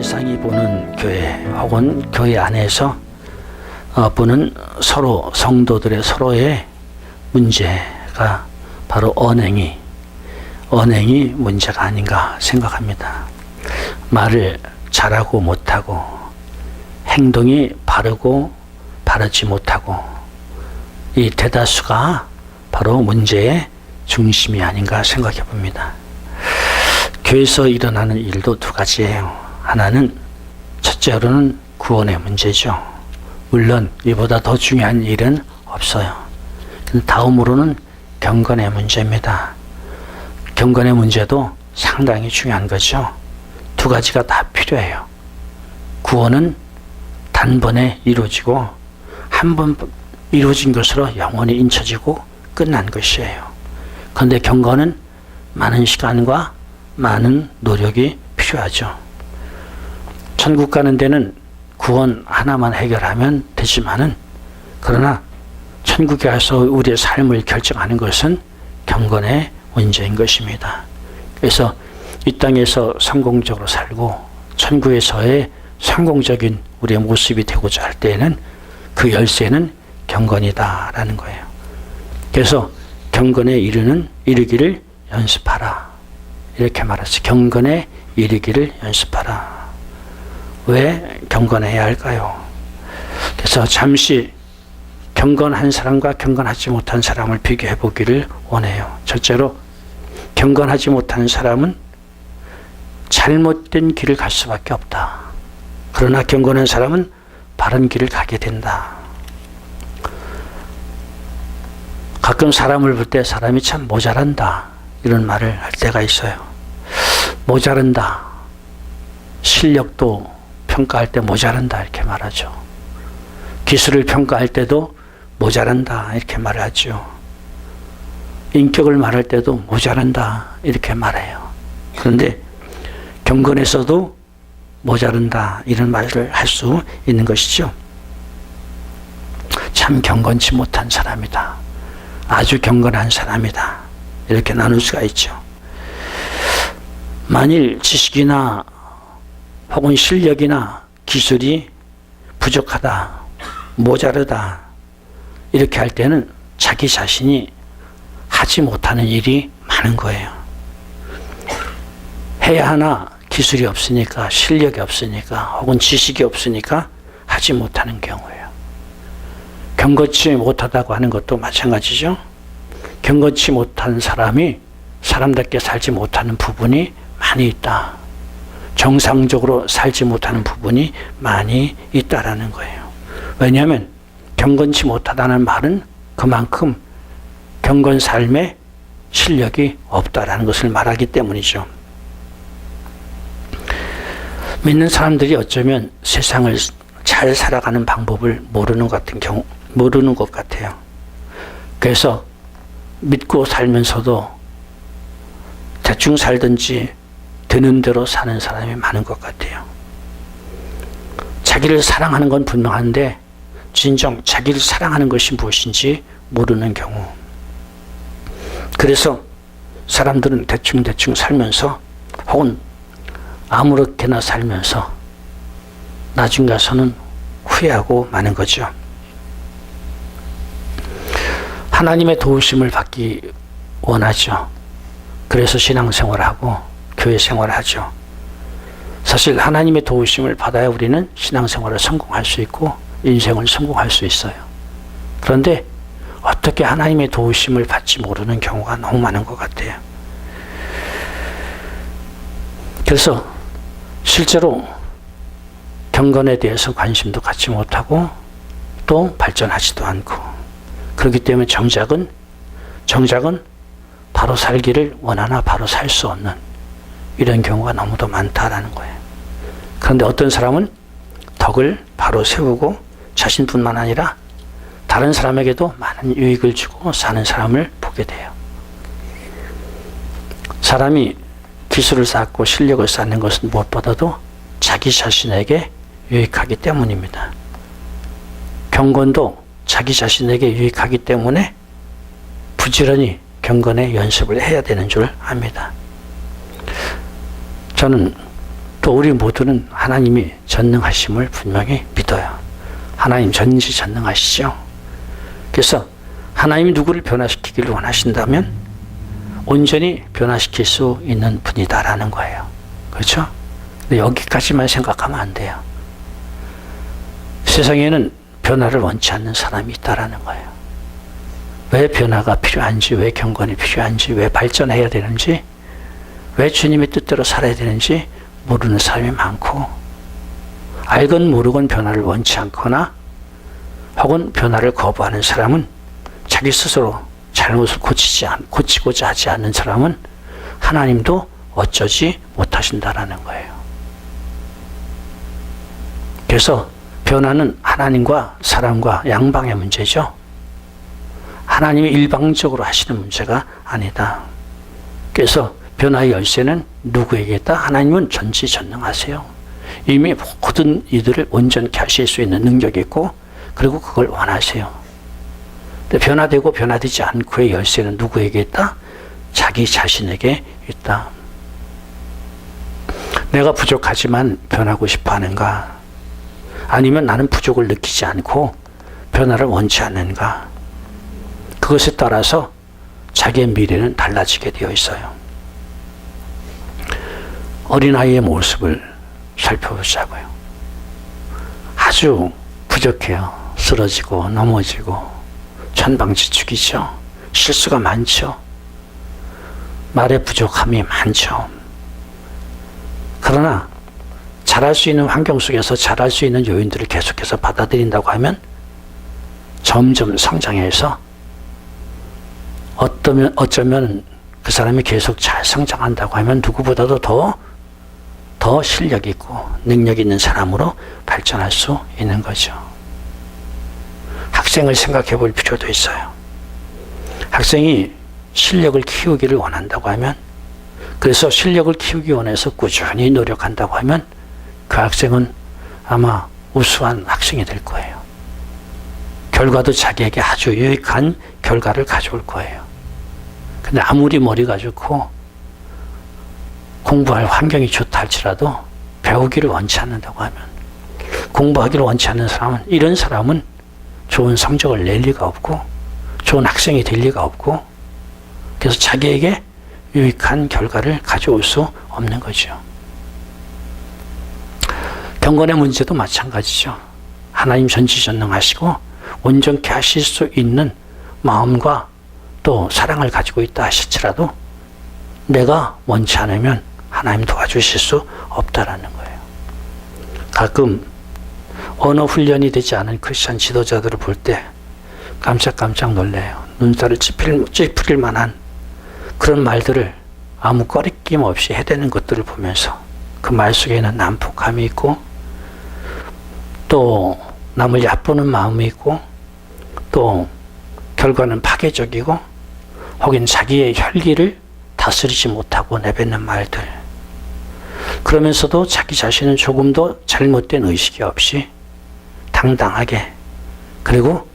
세상이 보는 교회 혹은 교회 안에서 보는 서로 성도들의 서로의 문제가 바로 언행이 문제가 아닌가 생각합니다. 말을 잘하고 못하고 행동이 바르고 바르지 못하고 이 대다수가 바로 문제의 중심이 아닌가 생각해 봅니다. 교회에서 일어나는 일도 두 가지예요. 하나는 첫째로는 구원의 문제죠. 물론 이보다 더 중요한 일은 없어요. 다음으로는 경건의 문제입니다. 경건의 문제도 상당히 중요한 거죠. 두 가지가 다 필요해요. 구원은 단번에 이루어지고 한 번 이루어진 것으로 영원히 잊혀지고 끝난 것이에요. 그런데 경건은 많은 시간과 많은 노력이 필요하죠. 천국 가는 데는 구원 하나만 해결하면 되지만은 그러나 천국에 가서 우리의 삶을 결정하는 것은 경건의 문제인 것입니다. 그래서 이 땅에서 성공적으로 살고 천국에서의 성공적인 우리의 모습이 되고자 할 때에는 그 열쇠는 경건이다라는 거예요. 그래서 경건에 이르기를 연습하라. 이렇게 말했어요. 경건에 이르기를 연습하라. 왜 경건해야 할까요? 그래서 잠시 경건한 사람과 경건하지 못한 사람을 비교해 보기를 원해요. 첫째로 경건하지 못한 사람은 잘못된 길을 갈 수밖에 없다. 그러나 경건한 사람은 바른 길을 가게 된다. 가끔 사람을 볼 때 사람이 참 모자란다 이런 말을 할 때가 있어요. 모자란다. 실력도 평가할 때 모자란다 이렇게 말하죠. 기술을 평가할 때도 모자란다 이렇게 말하죠. 인격을 말할 때도 모자란다 이렇게 말해요. 그런데 경건에서도 모자란다 이런 말을 할 수 있는 것이죠. 참 경건치 못한 사람이다. 아주 경건한 사람이다. 이렇게 나눌 수가 있죠. 만일 지식이나 혹은 실력이나 기술이 부족하다, 모자르다 이렇게 할 때는 자기 자신이 하지 못하는 일이 많은 거예요. 해야 하나 기술이 없으니까, 실력이 없으니까, 혹은 지식이 없으니까 하지 못하는 경우예요. 경건치 못하다고 하는 것도 마찬가지죠. 경건치 못한 사람이 사람답게 살지 못하는 부분이 많이 있다. 정상적으로 살지 못하는 부분이 많이 있다라는 거예요. 왜냐하면 경건치 못하다는 말은 그만큼 경건 삶에 실력이 없다라는 것을 말하기 때문이죠. 믿는 사람들이 어쩌면 세상을 잘 살아가는 방법을 모르는 것 같아요. 그래서 믿고 살면서도 대충 살든지 되는 대로 사는 사람이 많은 것 같아요. 자기를 사랑하는 건 분명한데 진정 자기를 사랑하는 것이 무엇인지 모르는 경우. 그래서 사람들은 대충 살면서 혹은 아무렇게나 살면서 나중 가서는 후회하고 마는 거죠. 하나님의 도우심을 받기 원하죠. 그래서 신앙생활하고 교회 생활하죠. 사실 하나님의 도우심을 받아야 우리는 신앙생활을 성공할 수 있고 인생을 성공할 수 있어요. 그런데 어떻게 하나님의 도우심을 받지 모르는 경우가 너무 많은 것 같아요. 그래서 실제로 경건에 대해서 관심도 갖지 못하고 또 발전하지도 않고 그렇기 때문에 정작은 바로 살기를 원하나 바로 살 수 없는 이런 경우가 너무도 많다라는 거예요. 그런데 어떤 사람은 덕을 바로 세우고 자신뿐만 아니라 다른 사람에게도 많은 유익을 주고 사는 사람을 보게 돼요. 사람이 기술을 쌓고 실력을 쌓는 것은 무엇보다도 자기 자신에게 유익하기 때문입니다. 경건도 자기 자신에게 유익하기 때문에 부지런히 경건의 연습을 해야 되는 줄 압니다. 저는 또 우리 모두는 하나님이 전능하심을 분명히 믿어요. 하나님 전지전능하시죠. 그래서 하나님이 누구를 변화시키기를 원하신다면 온전히 변화시킬 수 있는 분이다라는 거예요. 그렇죠? 근데 여기까지만 생각하면 안 돼요. 세상에는 변화를 원치 않는 사람이 있다라는 거예요. 왜 변화가 필요한지, 왜 경건이 필요한지, 왜 발전해야 되는지, 왜 주님의 뜻대로 살아야 되는지 모르는 사람이 많고, 알건 모르건 변화를 원치 않거나 혹은 변화를 거부하는 사람은 자기 스스로 잘못을 고치고자 하지 않는 사람은 하나님도 어쩌지 못하신다라는 거예요. 그래서 변화는 하나님과 사람과 양방의 문제죠. 하나님이 일방적으로 하시는 문제가 아니다. 그래서 변화의 열쇠는 누구에게 있다? 하나님은 전지전능하세요. 이미 모든 이들을 온전케 하실 수 있는 능력이 있고, 그리고 그걸 원하세요. 근데 변화되고 변화되지 않고의 열쇠는 누구에게 있다? 자기 자신에게 있다. 내가 부족하지만 변하고 싶어 하는가? 아니면 나는 부족을 느끼지 않고 변화를 원치 않는가? 그것에 따라서 자기의 미래는 달라지게 되어 있어요. 어린아이의 모습을 살펴보자고요. 아주 부족해요. 쓰러지고 넘어지고 천방지축이죠. 실수가 많죠. 말의 부족함이 많죠. 그러나 잘할 수 있는 환경 속에서 잘할 수 있는 요인들을 계속해서 받아들인다고 하면 점점 성장해서 어쩌면 그 사람이 계속 잘 성장한다고 하면 누구보다도 더 실력 있고 능력 있는 사람으로 발전할 수 있는 거죠. 학생을 생각해 볼 필요도 있어요. 학생이 실력을 키우기를 원한다고 하면, 그래서 실력을 키우기 원해서 꾸준히 노력한다고 하면 그 학생은 아마 우수한 학생이 될 거예요. 결과도 자기에게 아주 유익한 결과를 가져올 거예요. 근데 아무리 머리가 좋고 공부할 환경이 좋다 할지라도 배우기를 원치 않는다고 하면, 공부하기를 원치 않는 사람은, 이런 사람은 좋은 성적을 낼 리가 없고 좋은 학생이 될 리가 없고, 그래서 자기에게 유익한 결과를 가져올 수 없는 거죠. 경건의 문제도 마찬가지죠. 하나님 전지전능하시고 온전케 하실 수 있는 마음과 또 사랑을 가지고 있다 하실지라도 내가 원치 않으면 하나님 도와주실 수 없다라는 거예요. 가끔 언어 훈련이 되지 않은 크리스천 지도자들을 볼 때 깜짝 놀래요. 눈살을 찌푸릴 만한 그런 말들을 아무 꺼리낌 없이 해대는 것들을 보면서 그 말 속에는 난폭함이 있고 또 남을 얕보는 마음이 있고 또 결과는 파괴적이고 혹은 자기의 혈기를 다스리지 못하고 내뱉는 말들, 그러면서도 자기 자신은 조금도 잘못된 의식이 없이 당당하게, 그리고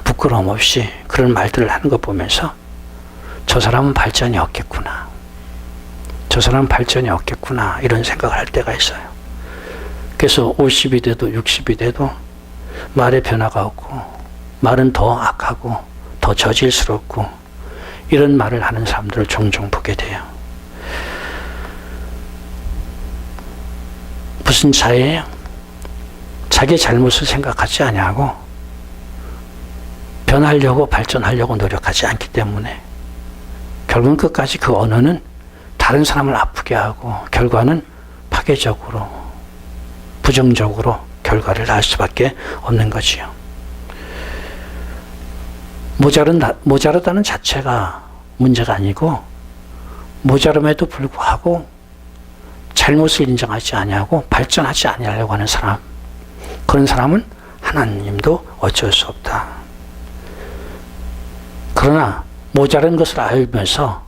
부끄러움 없이 그런 말들을 하는 거 보면서 저 사람은 발전이 없겠구나, 저 사람은 발전이 없겠구나, 이런 생각을 할 때가 있어요. 그래서 50이 돼도 60이 돼도 말의 변화가 없고 말은 더 악하고 더 저질스럽고 이런 말을 하는 사람들을 종종 보게 돼요. 무슨 차이예요? 자기의 잘못을 생각하지 아니하고 변하려고 발전하려고 노력하지 않기 때문에 결국은 끝까지 그 언어는 다른 사람을 아프게 하고 결과는 파괴적으로 부정적으로 결과를 낳을 수밖에 없는 거지요. 모자르다는 자체가 문제가 아니고 모자름에도 불구하고 잘못을 인정하지 아니하고 발전하지 아니하려고 하는 사람, 그런 사람은 하나님도 어쩔 수 없다. 그러나 모자른 것을 알면서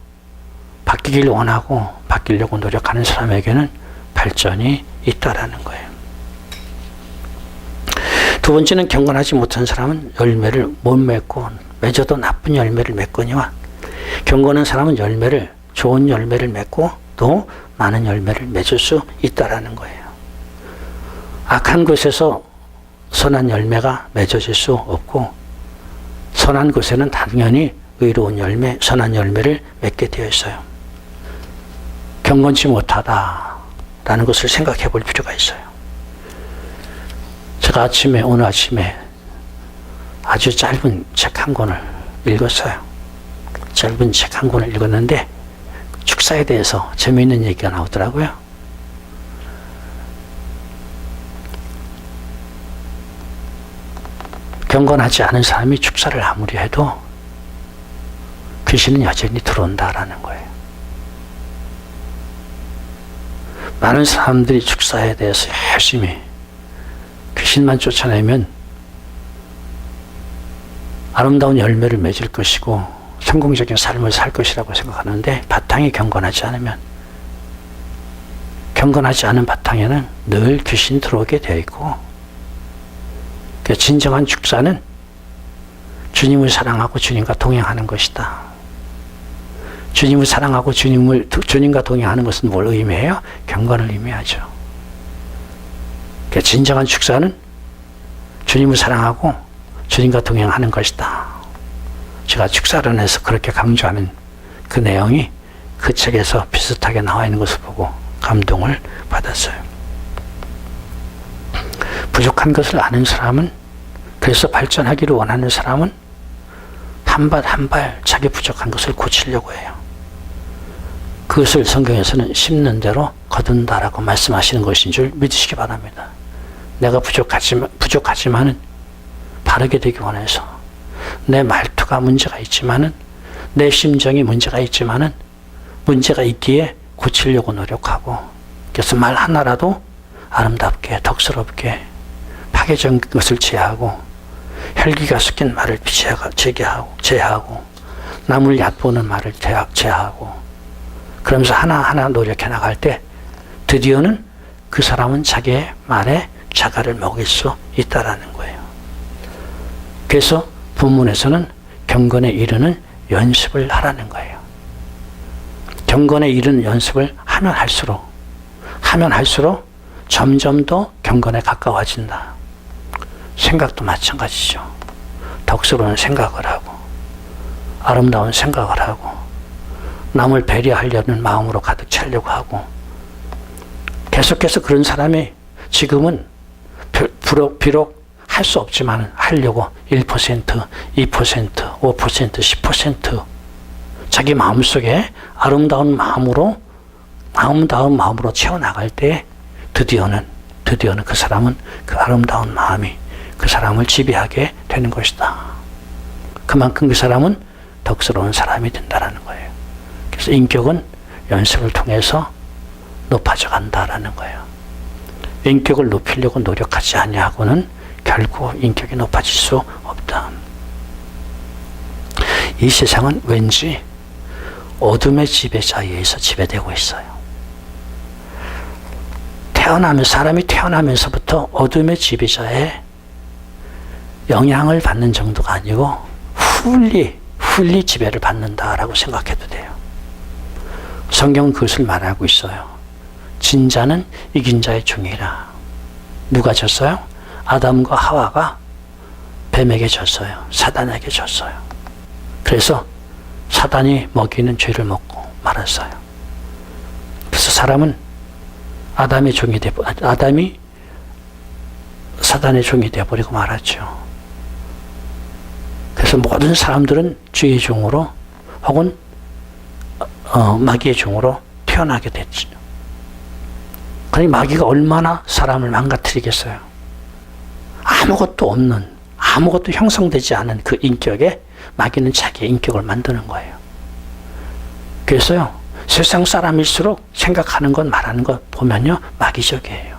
바뀌기를 원하고 바뀌려고 노력하는 사람에게는 발전이 있다라는 거예요. 두 번째는 경건하지 못한 사람은 열매를 못 맺고 맺어도 나쁜 열매를 맺거니와 경건한 사람은 좋은 열매를 맺고 또 많은 열매를 맺을 수 있다라는 거예요. 악한 곳에서 선한 열매가 맺어질 수 없고 선한 곳에는 당연히 의로운 열매, 선한 열매를 맺게 되어 있어요. 경건치 못하다라는 것을 생각해 볼 필요가 있어요. 제가 오늘 아침에 아주 짧은 책 한 권을 읽었어요. 짧은 책 한 권을 읽었는데 축사에 대해서 재미있는 얘기가 나오더라고요. 경건하지 않은 사람이 축사를 아무리 해도 귀신은 여전히 들어온다라는 거예요. 많은 사람들이 축사에 대해서 열심히 귀신만 쫓아내면 아름다운 열매를 맺을 것이고 성공적인 삶을 살 것이라고 생각하는데 바탕이 경건하지 않으면, 경건하지 않은 바탕에는 늘 귀신이 들어오게 되어 있고, 진정한 축사는 주님을 사랑하고 주님과 동행하는 것이다. 주님을 사랑하고 주님과 동행하는 것은 뭘 의미해요? 경건을 의미하죠. 진정한 축사는 주님을 사랑하고 주님과 동행하는 것이다. 제가 축사론에서 그렇게 강조하는 그 내용이 그 책에서 비슷하게 나와 있는 것을 보고 감동을 받았어요. 부족한 것을 아는 사람은, 그래서 발전하기를 원하는 사람은 한 발 한 발 자기 부족한 것을 고치려고 해요. 그것을 성경에서는 심는 대로 거둔다라고 말씀하시는 것인 줄 믿으시기 바랍니다. 내가 부족하지만은 바르게 되기 원해서, 내 말투가 문제가 있지만은, 내 심정이 문제가 있지만은 문제가 있기에 고치려고 노력하고, 그래서 말 하나라도 아름답게 덕스럽게 파괴적인 것을 제하고 혈기가 섞인 말을 제하고 남을 얕보는 말을 제하고, 그러면서 하나하나 노력해 나갈 때 드디어는 그 사람은 자기의 말에 자갈을 먹일 수 있다라는 거예요. 그래서 본문에서는 경건에 이르는 연습을 하라는 거예요. 경건에 이르는 연습을 하면 할수록 점점 더 경건에 가까워진다. 생각도 마찬가지죠. 덕스러운 생각을 하고 아름다운 생각을 하고 남을 배려하려는 마음으로 가득 차려고 하고, 계속해서 그런 사람이 지금은 비록 할 수 없지만 하려고 1%, 2%, 5%, 10% 자기 마음속에 아름다운 마음으로 채워나갈 때 드디어는 그 사람은 그 아름다운 마음이 그 사람을 지배하게 되는 것이다. 그만큼 그 사람은 덕스러운 사람이 된다는 거예요. 그래서 인격은 연습을 통해서 높아져 간다라는 거예요. 인격을 높이려고 노력하지 아니하고는 결코 인격이 높아질 수 없다. 이 세상은 왠지 어둠의 지배자에 의해서 지배되고 있어요. 사람이 태어나면서부터 어둠의 지배자의 영향을 받는 정도가 아니고 훌리 지배를 받는다라고 생각해도 돼요. 성경은 그것을 말하고 있어요. 진자는 이긴 자의 종이라. 누가 졌어요? 아담과 하와가 뱀에게 졌어요. 사단에게 졌어요. 그래서 사단이 먹이는 죄를 먹고 말았어요. 그래서 사람은 아담이 사단의 종이 되어버리고 말았죠. 그래서 모든 사람들은 죄의 종으로 혹은 마귀의 종으로 태어나게 됐죠. 그러니 마귀가 얼마나 사람을 망가뜨리겠어요. 아무것도 형성되지 않은 그 인격에 마귀는 자기의 인격을 만드는 거예요. 그래서요, 세상 사람일수록 생각하는 것 말하는 것 보면요, 마귀적이에요.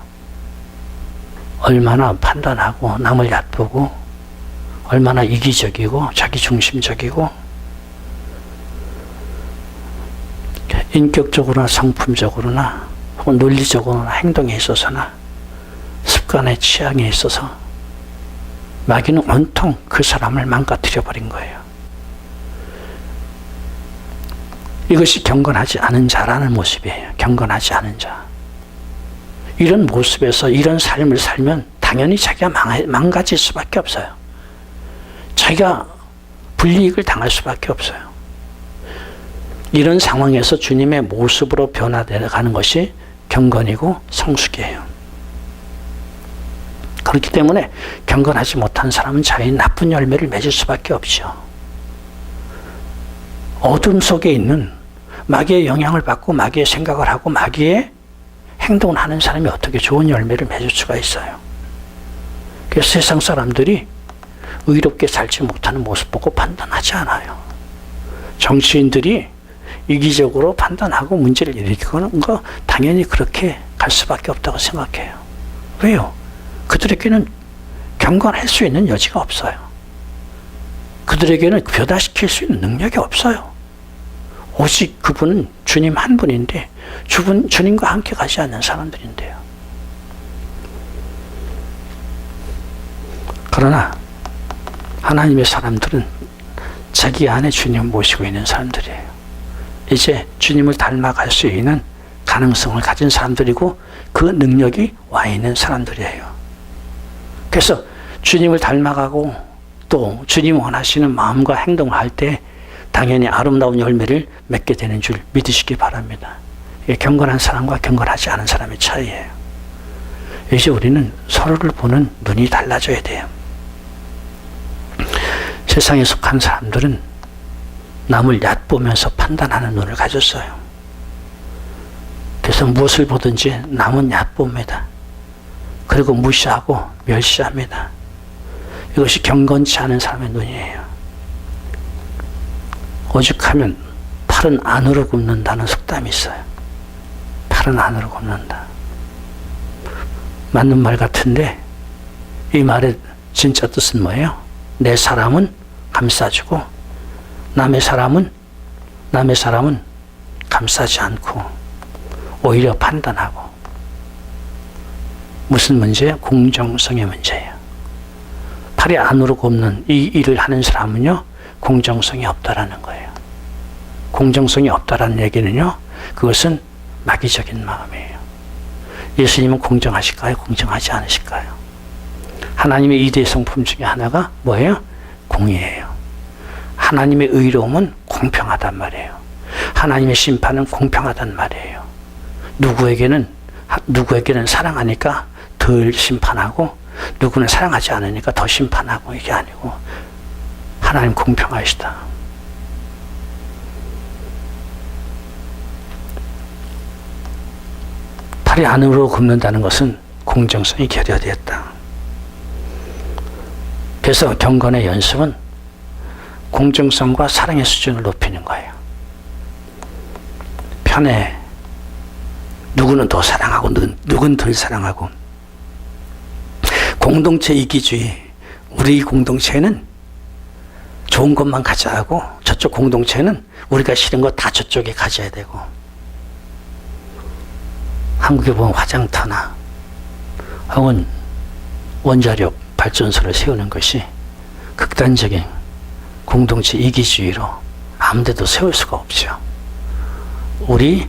얼마나 판단하고 남을 얕보고 얼마나 이기적이고 자기중심적이고 인격적으로나 성품적으로나 혹은 논리적으로나 행동에 있어서나 습관의 취향에 있어서 마귀는 온통 그 사람을 망가뜨려 버린 거예요. 이것이 경건하지 않은 자라는 모습이에요. 경건하지 않은 자. 이런 모습에서 이런 삶을 살면 당연히 자기가 망가질 수밖에 없어요. 자기가 불이익을 당할 수밖에 없어요. 이런 상황에서 주님의 모습으로 변화되어가는 것이 경건이고 성숙이에요. 그렇기 때문에 경건하지 못한 사람은 자기 나쁜 열매를 맺을 수밖에 없죠. 어둠 속에 있는 마귀의 영향을 받고 마귀의 생각을 하고 마귀의 행동을 하는 사람이 어떻게 좋은 열매를 맺을 수가 있어요. 그래서 세상 사람들이 의롭게 살지 못하는 모습 보고 판단하지 않아요. 정치인들이 이기적으로 판단하고 문제를 일으키는 거 당연히 그렇게 갈 수밖에 없다고 생각해요. 왜요? 그들에게는 경건할 수 있는 여지가 없어요. 그들에게는 변화시킬 수 있는 능력이 없어요. 오직 그분은 주님 한 분인데 주님과 함께 가지 않는 사람들인데요. 그러나 하나님의 사람들은 자기 안에 주님을 모시고 있는 사람들이에요. 이제 주님을 닮아갈 수 있는 가능성을 가진 사람들이고 그 능력이 와 있는 사람들이에요. 그래서 주님을 닮아가고 또 주님 원하시는 마음과 행동을 할 때 당연히 아름다운 열매를 맺게 되는 줄 믿으시기 바랍니다. 이게 경건한 사람과 경건하지 않은 사람의 차이예요. 이제 우리는 서로를 보는 눈이 달라져야 돼요. 세상에 속한 사람들은 남을 얕보면서 판단하는 눈을 가졌어요. 그래서 무엇을 보든지 남은 얕봅니다. 그리고 무시하고 멸시합니다. 이것이 경건치 않은 사람의 눈이에요. 오죽하면 팔은 안으로 굽는다는 속담이 있어요. 팔은 안으로 굽는다. 맞는 말 같은데 이 말의 진짜 뜻은 뭐예요? 내 사람은 감싸주고 남의 사람은 감싸지 않고 오히려 판단하고. 무슨 문제예요? 공정성의 문제예요. 팔이 안으로 굽는 이 일을 하는 사람은요, 공정성이 없다라는 거예요. 공정성이 없다라는 얘기는요, 그것은 마귀적인 마음이에요. 예수님은 공정하실까요? 공정하지 않으실까요? 하나님의 이대 성품 중에 하나가 뭐예요? 공의예요. 하나님의 의로움은 공평하단 말이에요. 하나님의 심판은 공평하단 말이에요. 누구에게는 사랑하니까 덜 심판하고 누구는 사랑하지 않으니까 더 심판하고 이게 아니고 하나님 공평하시다. 팔이 안으로 굽는다는 것은 공정성이 결여되었다. 그래서 경건의 연습은 공정성과 사랑의 수준을 높이는 거예요. 편해. 누구는 더 사랑하고 누구는 덜 사랑하고. 공동체 이기주의. 우리 공동체는 좋은 것만 가져가고 저쪽 공동체는 우리가 싫은 거 다 저쪽에 가져야 되고. 한국에 보면 화장터나 혹은 원자력 발전소를 세우는 것이 극단적인 공동체 이기주의로 아무 데도 세울 수가 없죠. 우리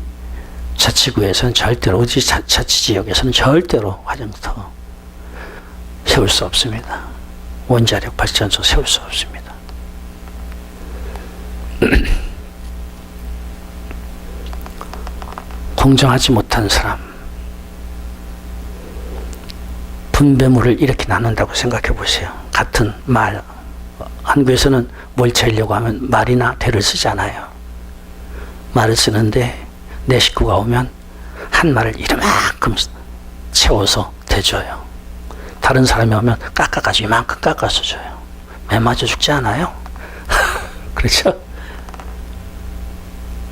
자치구에서는 절대로, 우리 자치지역에서는 절대로 화장터 세울 수 없습니다. 원자력 발전소 세울 수 없습니다. 공정하지 못한 사람, 분배물을 이렇게 나눈다고 생각해 보세요. 같은 말, 한국에서는 뭘 채우려고 하면 말이나 대를 쓰잖아요. 말을 쓰는데 내 식구가 오면 한 말을 이만큼 채워서 대줘요. 다른 사람이 오면 깎아가지고 이만큼 깎아서 줘요. 매 맞아 죽지 않아요? 그렇죠?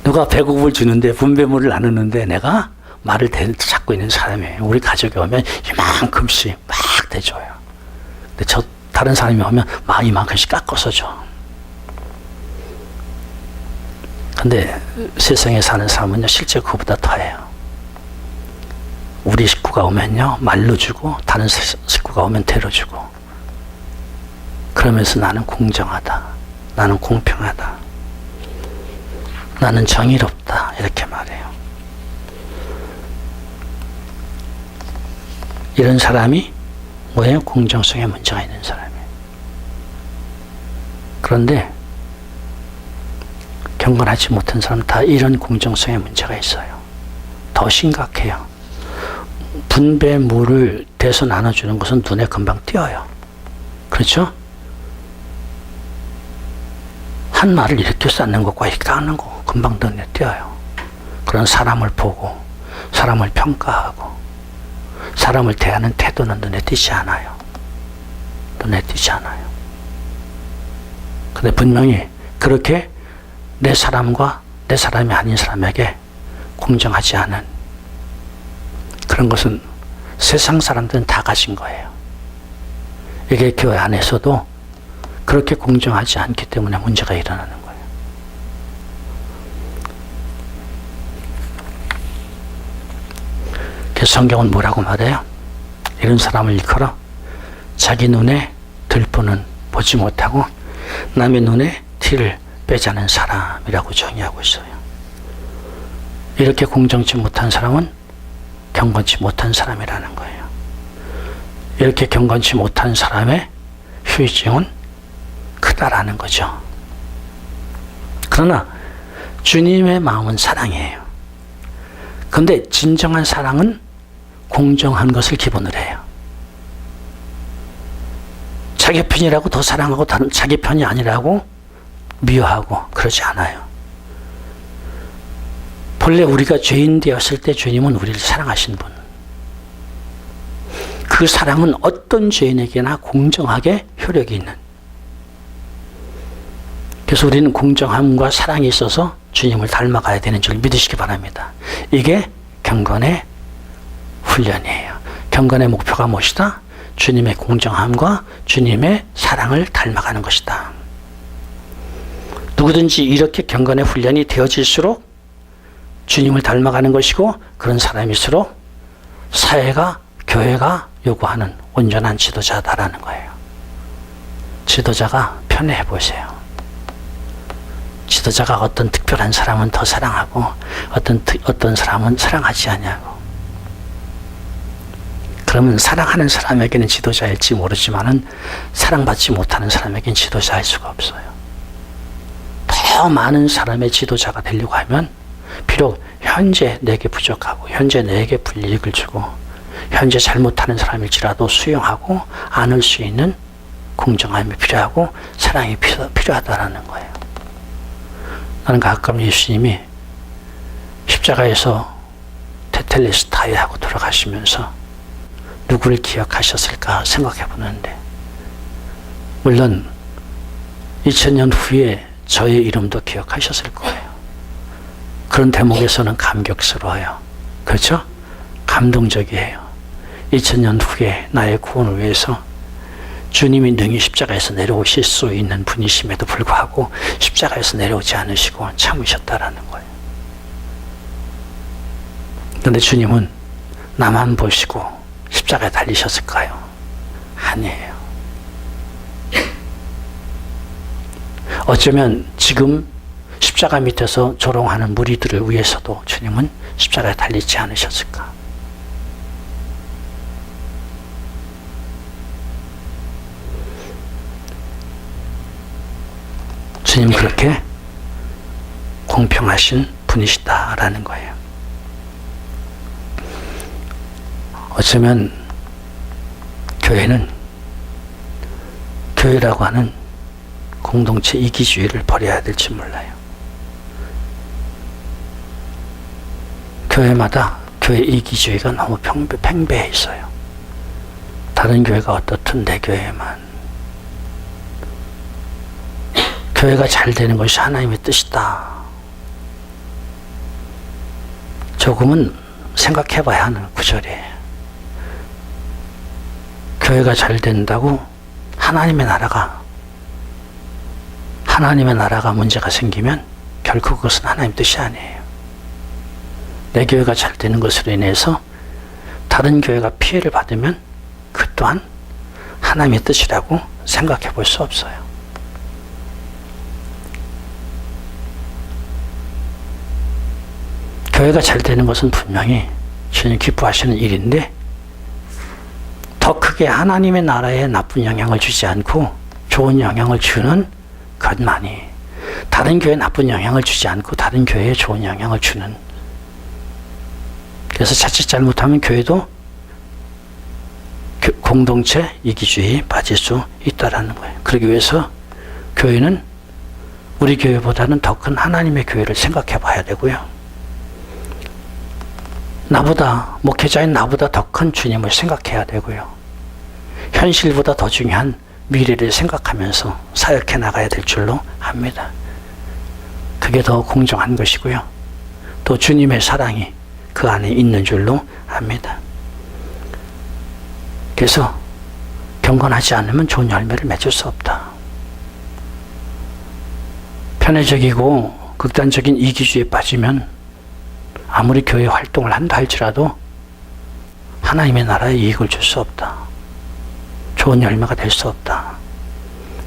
누가 배고픔을 주는데 분배물을 나누는데 내가 말을 찾고 있는 사람이에요. 우리 가족이 오면 이만큼씩 막 대줘요. 근데 다른 사람이 오면 이만큼씩 깎아서 줘. 근데 세상에 사는 사람은요, 실제 그거보다 더해요. 우리 식구가 오면요, 말로 주고, 다른 식구가 오면 대로 주고. 그러면서 나는 공정하다. 나는 공평하다. 나는 정의롭다. 이렇게 말해요. 이런 사람이 뭐예요? 공정성에 문제가 있는 사람이에요. 그런데 경건하지 못한 사람 다 이런 공정성에 문제가 있어요. 더 심각해요. 분배물을 대서 나눠주는 것은 눈에 금방 띄어요. 그렇죠? 한 말을 이렇게 쌓는 것과 이렇게 하는 거 금방 눈에 띄어요. 그런 사람을 보고 사람을 평가하고 사람을 대하는 태도는 눈에 띄지 않아요. 눈에 띄지 않아요. 근데 분명히 그렇게 내 사람과 내 사람이 아닌 사람에게 공정하지 않은 그런 것은 세상 사람들은 다 가진 거예요. 이게 교회 안에서도 그렇게 공정하지 않기 때문에 문제가 일어나는 거예요. 그래서 성경은 뭐라고 말해요? 이런 사람을 일컬어 자기 눈에 들보는 보지 못하고 남의 눈에 티를 빼자는 사람이라고 정의하고 있어요. 이렇게 공정치 못한 사람은 경건치 못한 사람이라는 거예요. 이렇게 경건치 못한 사람의 후유증은 크다라는 거죠. 그러나 주님의 마음은 사랑이에요. 그런데 진정한 사랑은 공정한 것을 기본으로 해요. 자기 편이라고 더 사랑하고 다른 자기 편이 아니라고 미워하고 그러지 않아요. 본래 우리가 죄인 되었을 때 주님은 우리를 사랑하신 분. 그 사랑은 어떤 죄인에게나 공정하게 효력이 있는. 그래서 우리는 공정함과 사랑이 있어서 주님을 닮아가야 되는 줄 믿으시기 바랍니다. 이게 경건의 훈련이에요. 경건의 목표가 무엇이다? 주님의 공정함과 주님의 사랑을 닮아가는 것이다. 누구든지 이렇게 경건의 훈련이 되어질수록 주님을 닮아가는 것이고 그런 사람일수록 사회가 교회가 요구하는 온전한 지도자다라는 거예요. 지도자가 편애해 보세요. 지도자가 어떤 특별한 사람은 더 사랑하고 어떤 사람은 사랑하지 않냐고. 그러면 사랑하는 사람에게는 지도자일지 모르지만은 사랑받지 못하는 사람에게는 지도자일 수가 없어요. 더 많은 사람의 지도자가 되려고 하면 비록 현재 내게 부족하고 현재 내게 불이익을 주고 현재 잘못하는 사람일지라도 수용하고 안을 수 있는 공정함이 필요하고 사랑이 필요하다라는 거예요. 나는 가끔 예수님이 십자가에서 테텔레스타이 하고 돌아가시면서 누구를 기억하셨을까 생각해 보는데 물론 2000년 후에 저의 이름도 기억하셨을 거예요. 그런 대목에서는 감격스러워요. 그렇죠? 감동적이에요. 2000년 후에 나의 구원을 위해서 주님이 능히 십자가에서 내려오실 수 있는 분이심에도 불구하고 십자가에서 내려오지 않으시고 참으셨다라는 거예요. 그런데 주님은 나만 보시고 십자가에 달리셨을까요? 아니에요. 어쩌면 지금 십자가 밑에서 조롱하는 무리들을 위해서도 주님은 십자가에 달리지 않으셨을까? 주님 그렇게 공평하신 분이시다라는 거예요. 어쩌면 교회라고 하는 공동체 이기주의를 버려야 될지 몰라요. 교회마다 교회 이기주의가 너무 팽배해 있어요. 다른 교회가 어떻든 내 교회만. 교회가 잘 되는 것이 하나님의 뜻이다. 조금은 생각해 봐야 하는 구절이에요. 교회가 잘 된다고 하나님의 나라가 문제가 생기면 결코 그것은 하나님 뜻이 아니에요. 내 교회가 잘 되는 것으로 인해서 다른 교회가 피해를 받으면 그 또한 하나님의 뜻이라고 생각해 볼 수 없어요. 교회가 잘 되는 것은 분명히 주님 기뻐하시는 일인데 더 크게 하나님의 나라에 나쁜 영향을 주지 않고 좋은 영향을 주는 것만이, 다른 교회에 나쁜 영향을 주지 않고 다른 교회에 좋은 영향을 주는, 그래서 자칫 잘못하면 교회도 공동체 이기주의에 빠질 수 있다라는 거예요. 그러기 위해서 교회는 우리 교회보다는 더 큰 하나님의 교회를 생각해 봐야 되고요. 목회자인 나보다 더 큰 주님을 생각해야 되고요. 현실보다 더 중요한 미래를 생각하면서 사역해 나가야 될 줄로 압니다. 그게 더 공정한 것이고요. 또 주님의 사랑이 그 안에 있는 줄로 압니다. 그래서 경건하지 않으면 좋은 열매를 맺을 수 없다. 편애적이고 극단적인 이기주의에 빠지면 아무리 교회 활동을 한다 할지라도 하나님의 나라에 이익을 줄 수 없다. 좋은 열매가 될 수 없다.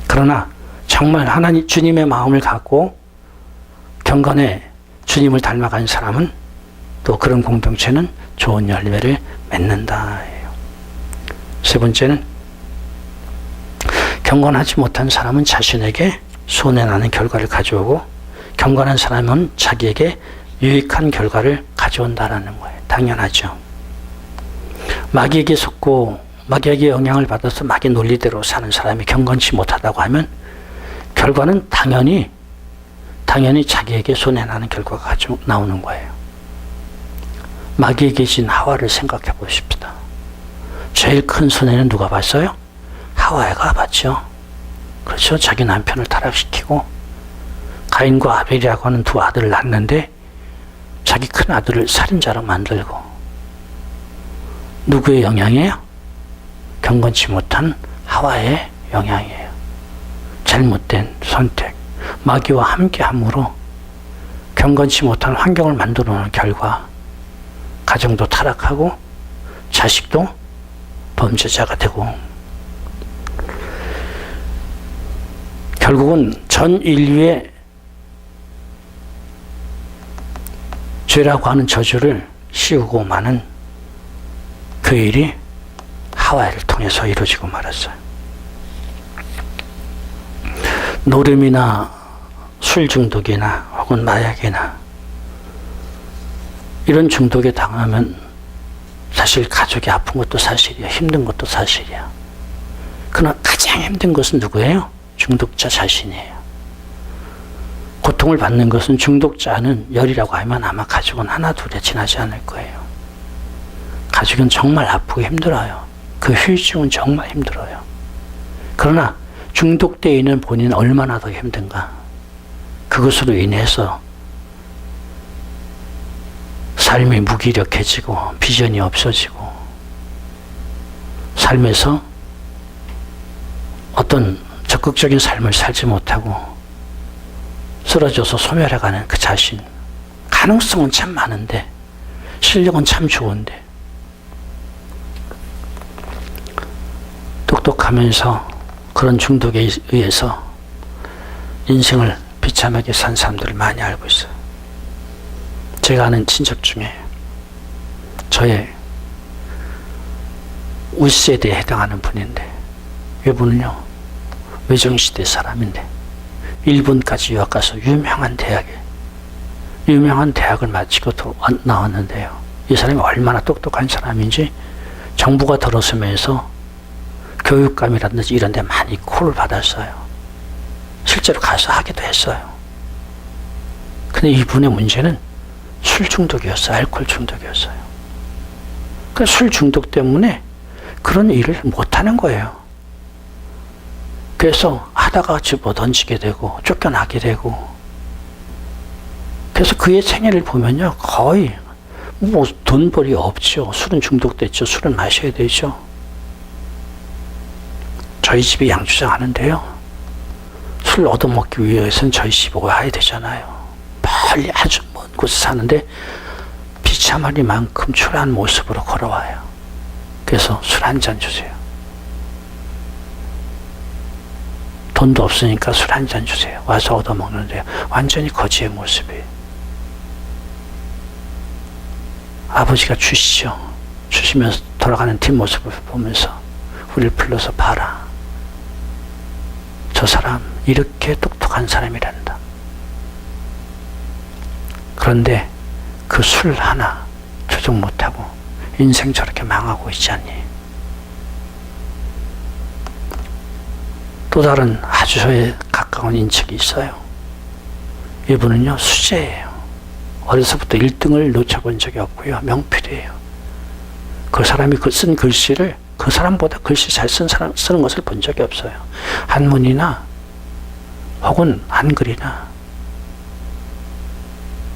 그러나 정말 주님의 마음을 갖고 경건에 주님을 닮아간 사람은, 또 그런 공동체는 좋은 열매를 맺는다. 세 번째는 경건하지 못한 사람은 자신에게 손해나는 결과를 가져오고 경건한 사람은 자기에게 유익한 결과를 가져온다라는 거예요. 당연하죠. 마귀에게 속고 마귀에게 영향을 받아서 마귀 논리대로 사는 사람이 경건치 못하다고 하면 결과는 당연히 자기에게 손해나는 결과가 나오는 거예요. 마귀에게 진 하와를 생각해 보십시다. 제일 큰 손해는 누가 봤어요? 하와가 봤죠. 그렇죠. 자기 남편을 타락시키고 가인과 아벨이라고 하는 두 아들을 낳는데 자기 큰 아들을 살인자로 만들고, 누구의 영향이에요? 경건치 못한 하와의 영향이에요. 잘못된 선택, 마귀와 함께함으로 경건치 못한 환경을 만들어 놓은 결과 가정도 타락하고 자식도 범죄자가 되고, 결국은 전 인류의 죄라고 하는 저주를 씌우고 마는 그 일이 하와를 통해서 이루어지고 말았어요. 노름이나 술 중독이나 혹은 마약이나 이런 중독에 당하면 사실 가족이 아픈 것도 사실이야. 힘든 것도 사실이야. 그러나 가장 힘든 것은 누구예요? 중독자 자신이에요. 고통을 받는 것은 중독자는 열이라고 하면 아마 가족은 하나 둘에 지나지 않을 거예요. 가족은 정말 아프고 힘들어요. 그 후유증은 정말 힘들어요. 그러나 중독되어 있는 본인은 얼마나 더 힘든가. 그것으로 인해서 삶이 무기력해지고 비전이 없어지고 삶에서 어떤 적극적인 삶을 살지 못하고 쓰러져서 소멸해가는 그 자신. 가능성은 참 많은데 실력은 참 좋은데 똑똑하면서 그런 중독에 의해서 인생을 비참하게 산 사람들을 많이 알고 있어요. 제가 아는 친척 중에 저의 윗세대에 해당하는 분인데, 이분은요 외정시대 사람인데 일본까지 유학 가서 유명한 대학을 마치고 나왔는데요. 이 사람이 얼마나 똑똑한 사람인지 정부가 들어서면서 교육감이라든지 이런 데 많이 콜을 받았어요. 실제로 가서 하기도 했어요. 근데 이분의 문제는 술 중독이었어요. 알코올 중독이었어요. 그 술 중독 때문에 그런 일을 못하는 거예요. 그래서 하다가 집어 던지게 되고 쫓겨나게 되고, 그래서 그의 생애를 보면요 거의 뭐 돈벌이 없죠. 술은 중독됐죠. 술은 마셔야 되죠. 저희 집에 양주장 하는데요, 술 얻어먹기 위해서는 저희 집에 와야 되잖아요. 멀리 아주 먼 곳에 사는데 비참하리만큼 초라한 모습으로 걸어와요. 그래서 술 한 잔 주세요. 돈도 없으니까 술 한 잔 주세요. 와서 얻어먹는데요. 완전히 거지의 모습이에요. 아버지가 주시죠. 주시면서 돌아가는 뒷모습을 보면서 우리를 불러서 봐라. 저 사람 이렇게 똑똑한 사람이란다. 그런데 그 술 하나 조정 못하고 인생 저렇게 망하고 있지 않니? 또 다른 아주 가까운 인척이 있어요. 이분은요, 수재예요. 어려서부터 1등을 놓쳐본 적이 없고요. 명필이에요. 그 사람이 쓴 글씨를 그 사람보다 글씨 잘 쓰는 것을 본 적이 없어요. 한문이나 혹은 한글이나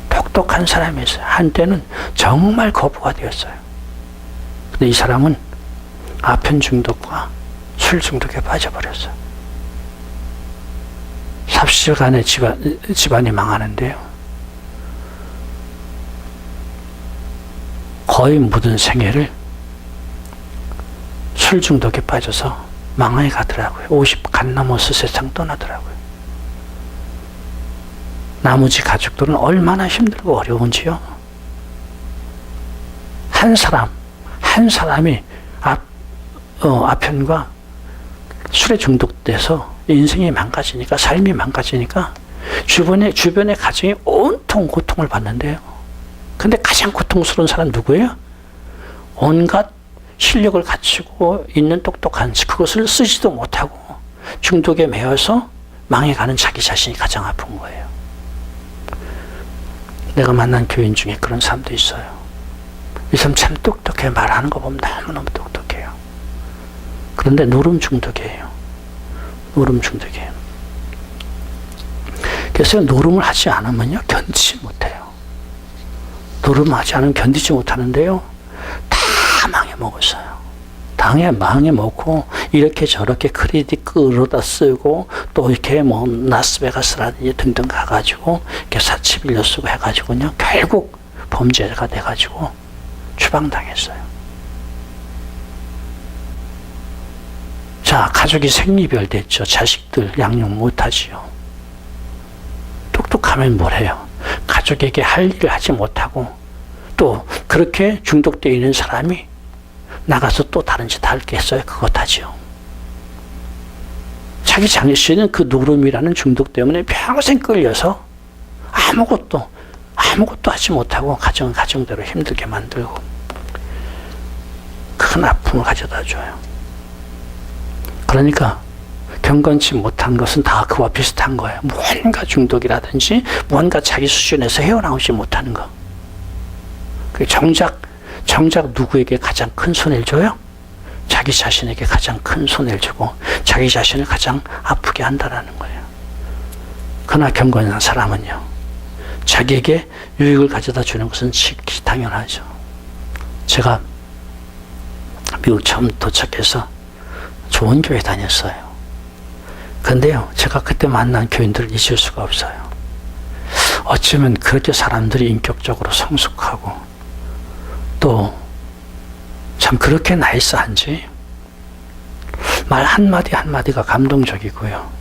똑똑한 사람이었어요. 한때는 정말 거부가 되었어요. 근데 이 사람은 아편 중독과 술 중독에 빠져버렸어요. 삽시간에 집안이 망하는데요. 거의 모든 생애를 술 중독에 빠져서 망하게 가더라고요. 50 간 넘어서 세상 떠나더라고요. 나머지 가족들은 얼마나 힘들고 어려운지요. 한 사람이 아편과 술에 중독돼서 인생이 망가지니까, 삶이 망가지니까 주변의 가정이 온통 고통을 받는데요. 근데 가장 고통스러운 사람 누구예요? 온갖 실력을 갖추고 있는 똑똑한, 그것을 쓰지도 못하고 중독에 매여서 망해가는 자기 자신이 가장 아픈 거예요. 내가 만난 교인 중에 그런 사람도 있어요. 이 사람 참 똑똑해. 말하는 거 보면 너무너무 똑똑해요. 그런데 노름 중독이에요. 노름 중독이에요. 그래서 노름을 하지 않으면요, 견디지 못해요. 노름하지 않으면 견디지 못하는데요, 다 망해먹었어요. 망해먹고, 이렇게 저렇게 크레딧 끌어다 쓰고, 또 이렇게 뭐, 라스베가스라든지 등등 가가지고, 이렇게 사치 빌려 쓰고 해가지고요, 결국 범죄가 돼가지고, 추방당했어요. 자, 가족이 생리별 됐죠. 자식들 양육 못하지요. 똑똑하면 뭘 해요? 가족에게 할 일을 하지 못하고, 또 그렇게 중독되어 있는 사람이 나가서 또 다른 짓 하겠어요? 그것 하지요. 자기 자신은 그 노름이라는 중독 때문에 평생 끌려서 아무것도 하지 못하고 가정대로 힘들게 만들고 큰 아픔을 가져다 줘요. 그러니까 경건치 못한 것은 다 그와 비슷한 거예요. 무언가 중독이라든지 무언가 자기 수준에서 헤어나오지 못하는 거. 정작 누구에게 가장 큰 손해를 줘요? 자기 자신에게 가장 큰 손해를 주고 자기 자신을 가장 아프게 한다라는 거예요. 그러나 경건한 사람은요, 자기에게 유익을 가져다 주는 것은 지극히 당연하죠. 제가 미국 처음 도착해서 좋은 교회 다녔어요. 근데요, 제가 그때 만난 교인들을 잊을 수가 없어요. 어쩌면 그렇게 사람들이 인격적으로 성숙하고 또 참 그렇게 나이스한지 말 한마디가 감동적이고요.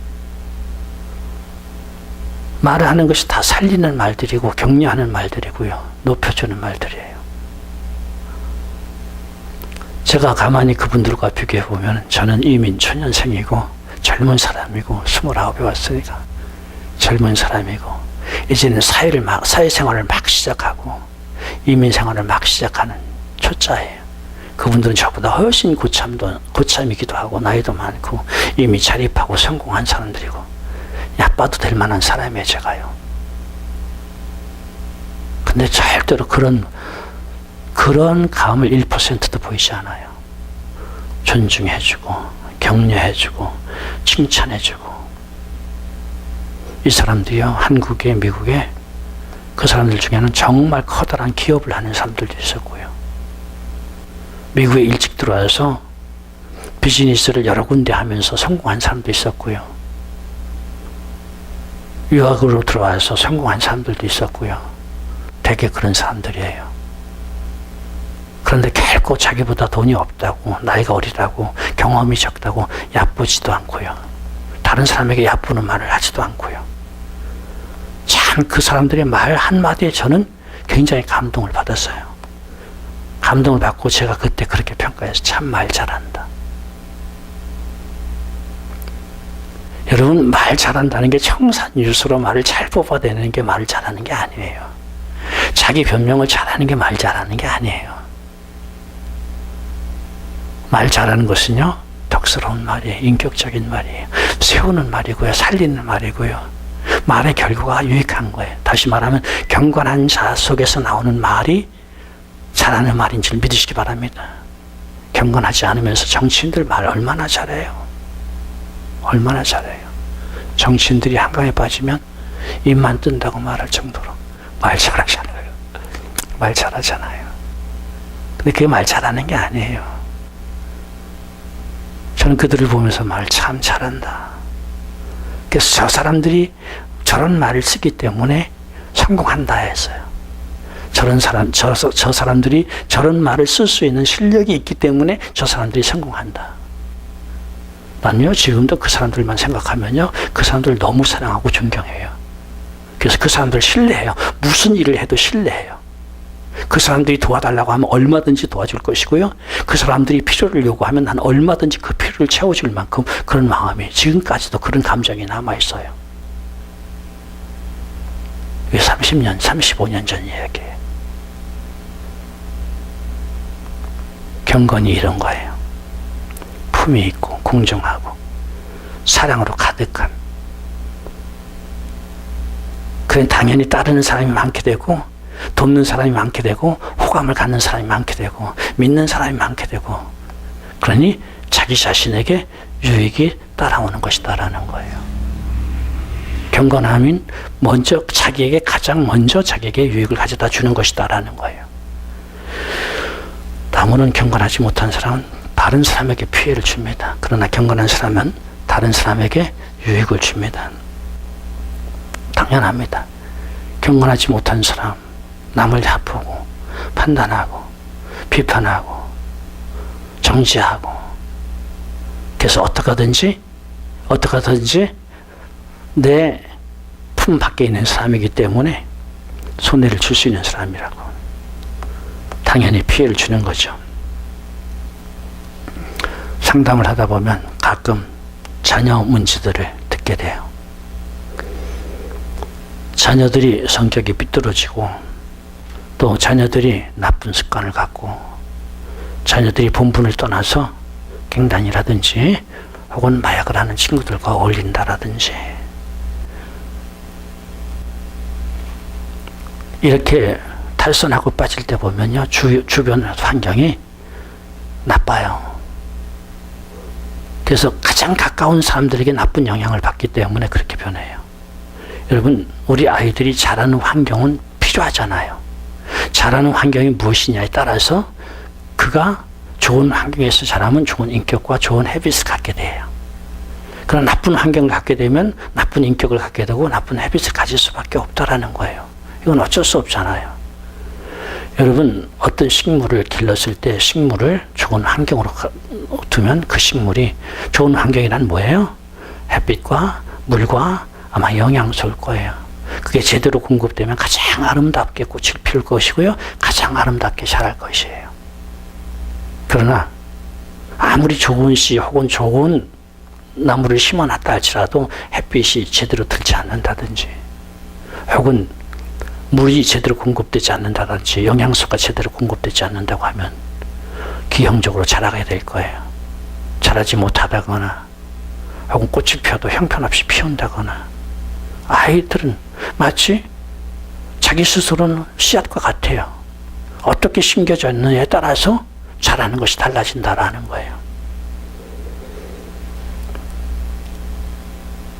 말을 하는 것이 다 살리는 말들이고 격려하는 말들이고요. 높여주는 말들이에요. 제가 가만히 그분들과 비교해보면 저는 이민 초년생이고 젊은 사람이고 29에 왔으니까 젊은 사람이고 이제는 사회생활을 막 시작하고 이민 생활을 막 시작하는 초짜예요. 그분들은 저보다 훨씬 고참이기도 하고 나이도 많고 이미 자립하고 성공한 사람들이고 야빠도 될 만한 사람이에요, 제가요. 근데 절대로 그런 감을 1%도 보이지 않아요. 존중해주고 격려해주고 칭찬해주고 이 사람들이요, 한국에 미국에 그 사람들 중에는 정말 커다란 기업을 하는 사람들도 있었고요. 미국에 일찍 들어와서 비즈니스를 여러 군데 하면서 성공한 사람도 있었고요. 유학으로 들어와서 성공한 사람들도 있었고요. 되게 그런 사람들이에요. 그런데 결코 자기보다 돈이 없다고, 나이가 어리다고, 경험이 적다고 얕보지도 않고요. 다른 사람에게 얕보는 말을 하지도 않고요. 참 그 사람들의 말 한마디에 저는 굉장히 감동을 받았어요. 감동을 받고 제가 그때 그렇게 평가해서 참 말 잘한다. 여러분, 말 잘한다는 게 청산유수로 말을 잘 뽑아내는 게 말을 잘하는 게 아니에요. 자기 변명을 잘하는 게 말 잘하는 게 아니에요. 말 잘하는 것은요, 덕스러운 말이에요. 인격적인 말이에요. 세우는 말이고요. 살리는 말이고요. 말의 결과가 유익한 거예요. 다시 말하면 경건한 자 속에서 나오는 말이 잘하는 말인 줄 믿으시기 바랍니다. 경건하지 않으면서 정치인들 말 얼마나 잘해요. 얼마나 잘해요. 정치인들이 한강에 빠지면 입만 뜬다고 말할 정도로 말 잘하잖아요. 말 잘하잖아요. 근데 그게 말 잘하는 게 아니에요. 저는 그들을 보면서 말 참 잘한다. 그래서 저 사람들이 저런 말을 쓰기 때문에 성공한다 했어요. 저 사람들이 저런 말을 쓸 수 있는 실력이 있기 때문에 저 사람들이 성공한다. 난요, 지금도 그 사람들만 생각하면요, 그 사람들 너무 사랑하고 존경해요. 그래서 그 사람들 신뢰해요. 무슨 일을 해도 신뢰해요. 그 사람들이 도와달라고 하면 얼마든지 도와줄 것이고요. 그 사람들이 필요를 요구하면 난 얼마든지 그 필요를 채워줄 만큼 그런 마음이, 지금까지도 그런 감정이 남아있어요. 이게 30년, 35년 전 이야기예요. 경건이 이런 거예요. 품이 있고 공정하고 사랑으로 가득한. 그건 당연히 따르는 사람이 많게 되고 돕는 사람이 많게 되고 호감을 갖는 사람이 많게 되고 믿는 사람이 많게 되고, 그러니 자기 자신에게 유익이 따라오는 것이다라는 거예요. 경건함은 먼저 자기에게 가장 먼저 자기에게 유익을 가져다 주는 것이다라는 거예요. 아무런 경건하지 못한 사람은 다른 사람에게 피해를 줍니다. 그러나 경건한 사람은 다른 사람에게 유익을 줍니다. 당연합니다. 경건하지 못한 사람, 남을 얕보고 판단하고 비판하고 정지하고, 그래서 어떻게든지 내 품 밖에 있는 사람이기 때문에 손해를 줄 수 있는 사람이라고 당연히 피해를 주는 거죠. 상담을 하다 보면 가끔 자녀 문제들을 듣게 돼요. 자녀들이 성격이 삐뚤어지고 또 자녀들이 나쁜 습관을 갖고 자녀들이 본분을 떠나서 갱단이라든지 혹은 마약을 하는 친구들과 어울린다라든지, 이렇게 탈선하고 빠질 때 보면요, 주변 환경이 나빠요. 그래서 가장 가까운 사람들에게 나쁜 영향을 받기 때문에 그렇게 변해요. 여러분, 우리 아이들이 자라는 환경은 필요하잖아요. 자라는 환경이 무엇이냐에 따라서 그가 좋은 환경에서 자라면 좋은 인격과 좋은 헤빗을 갖게 돼요. 그러나 나쁜 환경을 갖게 되면 나쁜 인격을 갖게 되고 나쁜 헤빗을 가질 수밖에 없다라는 거예요. 이건 어쩔 수 없잖아요. 여러분, 어떤 식물을 길렀을 때 식물을 좋은 환경으로 두면 그 식물이, 좋은 환경이란 뭐예요? 햇빛과 물과 아마 영양소일 거예요. 그게 제대로 공급되면 가장 아름답게 꽃을 피울 것이고요, 가장 아름답게 자랄 것이에요. 그러나 아무리 좋은 씨 혹은 좋은 나무를 심어놨다 할지라도 햇빛이 제대로 들지 않는다든지 혹은 물이 제대로 공급되지 않는다든지 영양소가 제대로 공급되지 않는다고 하면 기형적으로 자라게 될 거예요. 자라지 못하다거나 혹은 꽃이 피어도 형편없이 피운다거나, 아이들은 마치 자기 스스로는 씨앗과 같아요. 어떻게 심겨져 있느냐에 따라서 자라는 것이 달라진다라는 거예요.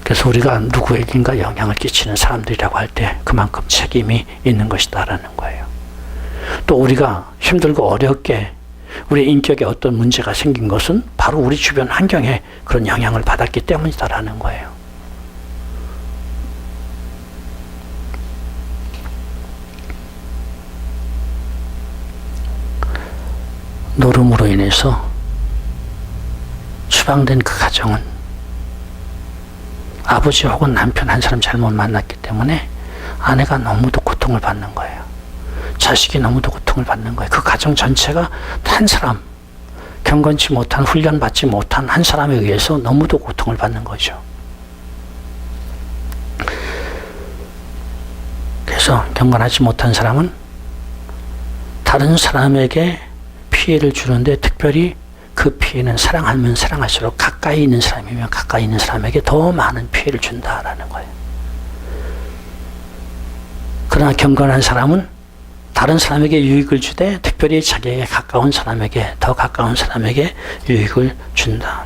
그래서 우리가 누구에겐가 영향을 끼치는 사람들이라고 할 때 그만큼 책임이 있는 것이다라는 거예요. 또 우리가 힘들고 어렵게 우리 인격에 어떤 문제가 생긴 것은 바로 우리 주변 환경에 그런 영향을 받았기 때문이다라는 거예요. 노름으로 인해서 추방된 그 가정은 아버지 혹은 남편 한 사람 잘못 만났기 때문에 아내가 너무도 고통을 받는 거예요. 자식이 너무도 고통을 받는 거예요. 그 가정 전체가 한 사람, 경건치 못한, 훈련받지 못한 한 사람에 의해서 너무도 고통을 받는 거죠. 그래서 경건하지 못한 사람은 다른 사람에게 피해를 주는데, 특별히 그 피해는 사랑하면 사랑할수록 가까이 있는 사람이면 가까이 있는 사람에게 더 많은 피해를 준다라는 거예요. 그러나 경건한 사람은 다른 사람에게 유익을 주되, 특별히 자기에게 가까운 사람에게, 더 가까운 사람에게 유익을 준다.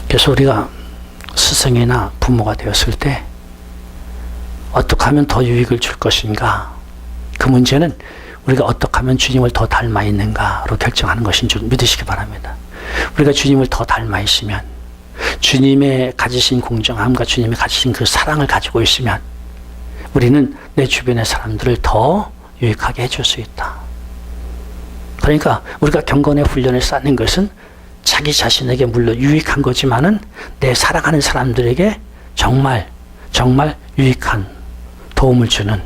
그래서 우리가 스승이나 부모가 되었을 때 어떻게 하면 더 유익을 줄 것인가, 그 문제는 우리가 어떻게 하면 주님을 더 닮아 있는가로 결정하는 것인 줄 믿으시기 바랍니다. 우리가 주님을 더 닮아 있으면, 주님의 가지신 공정함과 주님의 가지신 그 사랑을 가지고 있으면 우리는 내 주변의 사람들을 더 유익하게 해줄 수 있다. 그러니까 우리가 경건의 훈련을 쌓는 것은 자기 자신에게 물론 유익한 거지만은 내 사랑하는 사람들에게 정말 유익한 도움을 주는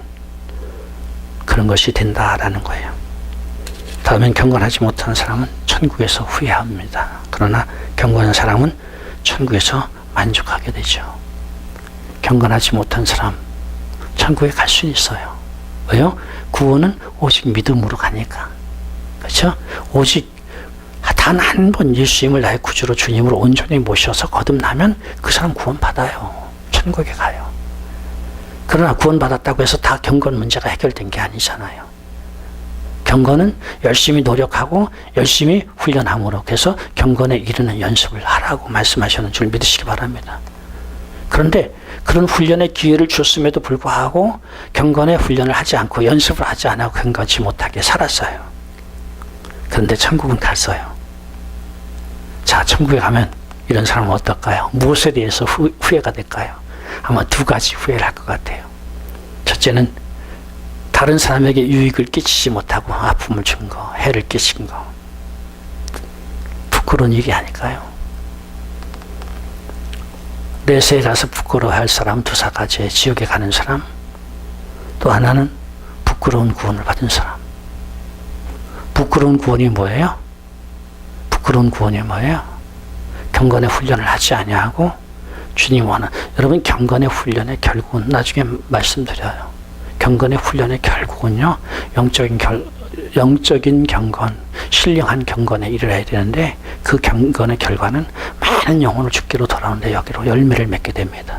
그런 것이 된다라는 거예요. 다음엔 경건하지 못한 사람은 천국에서 후회합니다. 그러나 경건한 사람은 천국에서 만족하게 되죠. 경건하지 못한 사람 천국에 갈 수 있어요. 왜요? 구원은 오직 믿음으로 가니까. 그렇죠? 오직 단 한 번 예수님을 나의 구주로 주님으로 온전히 모셔서 거듭나면 그 사람 구원받아요. 천국에 가요. 그러나 구원받았다고 해서 다 경건 문제가 해결된 게 아니잖아요. 경건은 열심히 노력하고 열심히 훈련함으로, 그래서 경건에 이르는 연습을 하라고 말씀하시는 줄 믿으시기 바랍니다. 그런데 그런 훈련의 기회를 줬음에도 불구하고 경건의 훈련을 하지 않고 연습을 하지 않고 경건치 못하게 살았어요. 그런데 천국은 갔어요. 자, 천국에 가면 이런 사람은 어떨까요? 무엇에 대해서 후회가 될까요? 아마 두 가지 후회를 할 것 같아요. 첫째는 다른 사람에게 유익을 끼치지 못하고 아픔을 준 거, 해를 끼친 거. 부끄러운 일이 아닐까요? 내세에 가서 부끄러워할 사람 두 가지에 지옥에 가는 사람, 또 하나는 부끄러운 구원을 받은 사람. 부끄러운 구원이 뭐예요? 부끄러운 구원이 뭐예요? 경건의 훈련을 하지 아니하고 주님 원하는, 여러분 경건의 훈련의 결국은 나중에 말씀드려요. 경건의 훈련의 결국은요, 영적인 경건, 신령한 경건에 이르러야 되는데, 그 경건의 결과는 많은 영혼을 죽기로 돌아오는데 여기로 열매를 맺게 됩니다.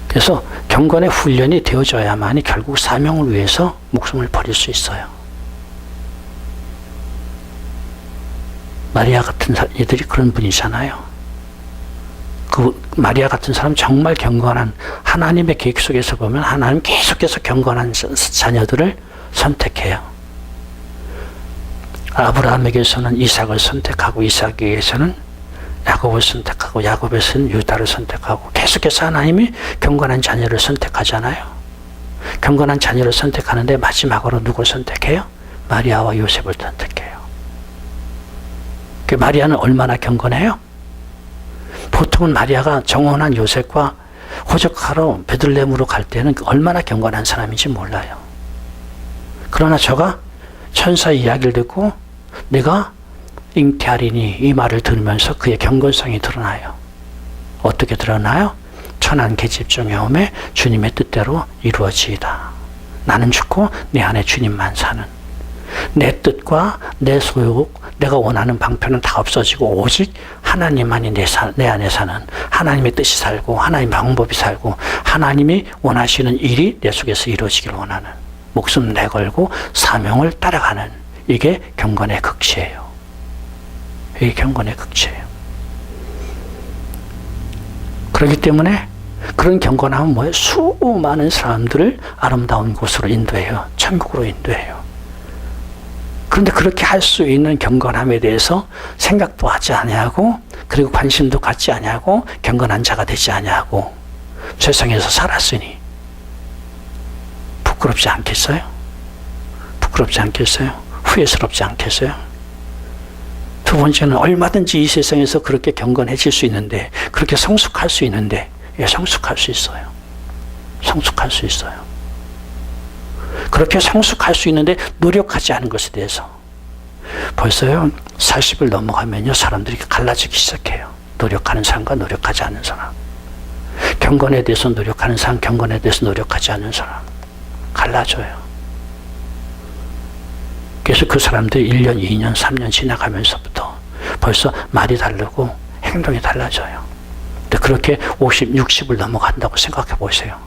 그래서 경건의 훈련이 되어져야만이 결국 사명을 위해서 목숨을 버릴 수 있어요. 마리아 같은 이들이 그런 분이잖아요. 그 마리아 같은 사람 정말 경건한, 하나님의 계획 속에서 보면 하나님 계속해서 경건한 자녀들을 선택해요. 아브라함에게서는 이삭을 선택하고, 이삭에게서는 야곱을 선택하고, 야곱에서는 유다를 선택하고, 계속해서 하나님이 경건한 자녀를 선택하잖아요. 경건한 자녀를 선택하는데 마지막으로 누굴 선택해요? 마리아와 요셉을 선택해요. 그 마리아는 얼마나 경건해요? 보통은 마리아가 정혼한 요셉과 호적하러 베들레헴으로 갈 때는 얼마나 경건한 사람인지 몰라요. 그러나 저가 천사 이야기를 듣고 내가 잉태하리니 이 말을 들으면서 그의 경건성이 드러나요. 어떻게 드러나요? 천한 계집 중에 오매 주님의 뜻대로 이루어지이다. 나는 죽고 내 안에 주님만 사는, 내 뜻과 내 소욕, 내가 원하는 방편은 다 없어지고 오직 하나님만이 내 안에 사는, 하나님의 뜻이 살고 하나님의 방법이 살고 하나님이 원하시는 일이 내 속에서 이루어지길 원하는, 목숨 내걸고 사명을 따라가는, 이게 경건의 극치예요. 이게 경건의 극치예요. 그렇기 때문에 그런 경건함은 뭐예요? 수많은 사람들을 아름다운 곳으로 인도해요. 천국으로 인도해요. 그런데 그렇게 할 수 있는 경건함에 대해서 생각도 하지 아니하고, 그리고 관심도 갖지 아니하고, 경건한 자가 되지 아니하고 세상에서 살았으니 부끄럽지 않겠어요? 부끄럽지 않겠어요? 후회스럽지 않겠어요? 두 번째는 얼마든지 이 세상에서 그렇게 경건해질 수 있는데, 그렇게 성숙할 수 있는데, 예, 성숙할 수 있어요. 성숙할 수 있어요. 그렇게 성숙할 수 있는데 노력하지 않은 것에 대해서 벌써요 40을 넘어가면요 사람들이 갈라지기 시작해요. 노력하는 사람과 노력하지 않는 사람, 경건에 대해서 노력하는 사람, 경건에 대해서 노력하지 않는 사람, 갈라져요. 그래서 그 사람들이 1년, 2년, 3년 지나가면서부터 벌써 말이 다르고 행동이 달라져요. 근데 그렇게 50, 60을 넘어간다고 생각해 보세요.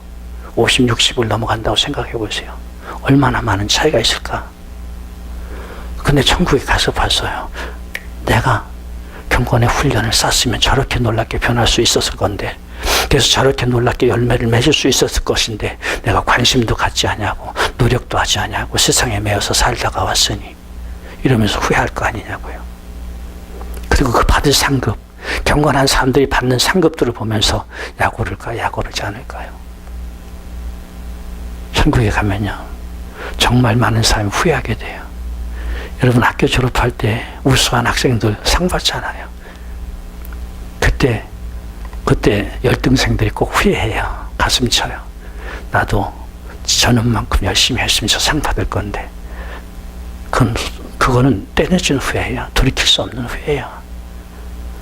50, 60을 넘어간다고 생각해 보세요. 얼마나 많은 차이가 있을까? 근데 천국에 가서 봤어요. 내가 경건의 훈련을 쌓았으면 저렇게 놀랍게 변할 수 있었을 건데, 그래서 저렇게 놀랍게 열매를 맺을 수 있었을 것인데, 내가 관심도 갖지 않냐고, 노력도 하지 않냐고, 세상에 매여서 살다가 왔으니, 이러면서 후회할 거 아니냐고요. 그리고 그 받을 상급, 경건한 사람들이 받는 상급들을 보면서 약오를까, 약오르지 않을까요? 천국에 가면요, 정말 많은 사람이 후회하게 돼요. 여러분 학교 졸업할 때 우수한 학생들 상 받잖아요. 그때 열등생들이 꼭 후회해요. 가슴 쳐요. 나도 저놈만큼 열심히 했으면 저 상 받을 건데. 그거는 떼내주는 후회예요. 돌이킬 수 없는 후회예요.